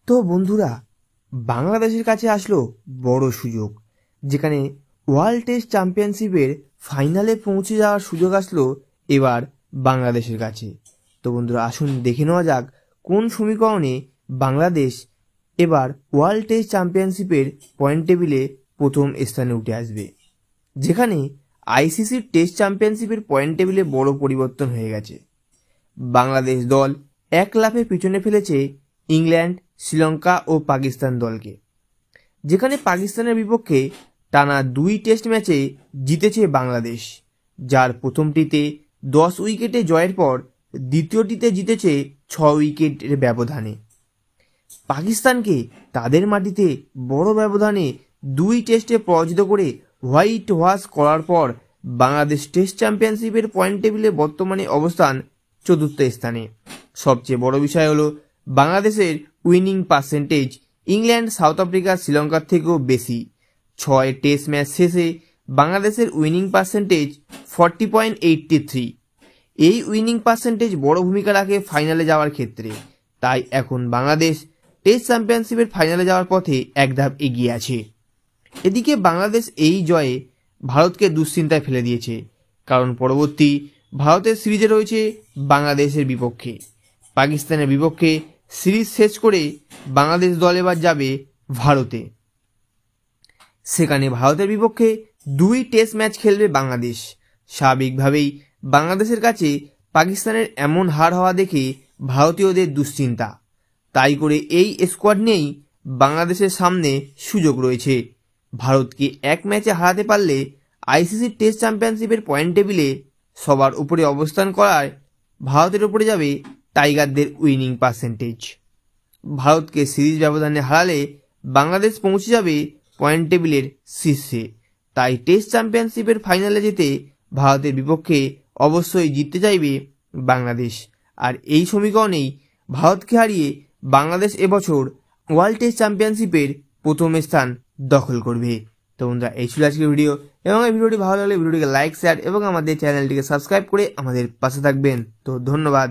তো বন্ধুরা, বাংলাদেশের কাছে আসলো বড় সুযোগ, যেখানে ওয়ার্ল্ড টেস্ট চ্যাম্পিয়নশিপের ফাইনালে পৌঁছে যাওয়ার সুযোগ আসলো এবার বাংলাদেশের কাছে। তো বন্ধুরা, আসুন দেখে নেওয়া যাক কোন সমীকরণে বাংলাদেশ এবার ওয়ার্ল্ড টেস্ট চ্যাম্পিয়নশিপের পয়েন্ট টেবিলে প্রথম স্থানে উঠে আসবে। যেখানে আইসিসির টেস্ট চ্যাম্পিয়নশিপের পয়েন্ট টেবিলে বড় পরিবর্তন হয়ে গেছে। বাংলাদেশ দল এক লাফে পিছনে ফেলেছে ইংল্যান্ড, শ্রীলঙ্কা ও পাকিস্তান দলকে। যেখানে পাকিস্তানের বিপক্ষে টানা 2 টেস্ট ম্যাচে জিতেছে বাংলাদেশ, যার প্রথমটিতে 10 উইকেটে জয়ের পর দ্বিতীয়টিতে জিতেছে 6 উইকেটের ব্যবধানে। পাকিস্তানকে তাদের মাটিতে বড় ব্যবধানে 2 টেস্টে পরাজিত করে হোয়াইট ওয়াশ করার পর বাংলাদেশ টেস্ট চ্যাম্পিয়নশিপের পয়েন্ট টেবিলে বর্তমানে অবস্থান 4র্থ স্থানে। সবচেয়ে বড় বিষয় হলো বাংলাদেশের winning percentage England, south Africa, শ্রীলঙ্কার থেকেও বেশি। 6 টেস্ট ম্যাচ শেষে বাংলাদেশের উইনিং পার্সেন্টেজ 40.83। এই উইনিং পার্সেন্টেজ বড় ভূমিকা রাখে ফাইনালে যাওয়ার ক্ষেত্রে। তাই এখন বাংলাদেশ টেস্ট চ্যাম্পিয়নশিপের ফাইনালে যাওয়ার পথে এক ধাপ এগিয়ে আছে। এদিকে বাংলাদেশ এই জয়ে ভারতকে দুশ্চিন্তায় ফেলে দিয়েছে, কারণ পরবর্তী ভারতের সিরিজে রয়েছে বাংলাদেশের বিপক্ষে। পাকিস্তানের বিপক্ষে সিরিজ শেষ করে বাংলাদেশ দল এবার যাবে ভারতে। সেখানে ভারতের বিপক্ষে 2 টেস্ট ম্যাচ খেলবে বাংলাদেশ। স্বাভাবিকভাবেই বাংলাদেশের কাছে পাকিস্তানের এমন হার হওয়া দেখে ভারতীয়দের দুশ্চিন্তা। তাই করে এই স্কোয়াড নিয়েই বাংলাদেশের সামনে সুযোগ রয়েছে। ভারতকে এক ম্যাচে হারাতে পারলে আইসিসি টেস্ট চ্যাম্পিয়নশিপের পয়েন্ট টেবিলে সবার উপরে অবস্থান করায় ভারতের উপরে যাবে টাইগারদের উইনিং পার্সেন্টেজ। ভারতকে সিরিজ ব্যবধানে হারালে বাংলাদেশ পৌঁছে যাবে পয়েন্ট টেবিলের শীর্ষে। তাই টেস্ট চ্যাম্পিয়নশিপের ফাইনালে যেতে ভারতের বিপক্ষে অবশ্যই জিততে চাইবে বাংলাদেশ। আর এই সমীকরণেই ভারতকে হারিয়ে বাংলাদেশ এবছর ওয়ার্ল্ড টেস্ট চ্যাম্পিয়নশিপের প্রথম স্থান দখল করবে। তো বন্ধুরা, এই ছিল আজকের ভিডিও, এবং এই ভিডিওটি ভালো লাগলে ভিডিওটিকে লাইক, শেয়ার এবং আমাদের চ্যানেলটিকে সাবস্ক্রাইব করে আমাদের পাশে থাকবেন। তো ধন্যবাদ।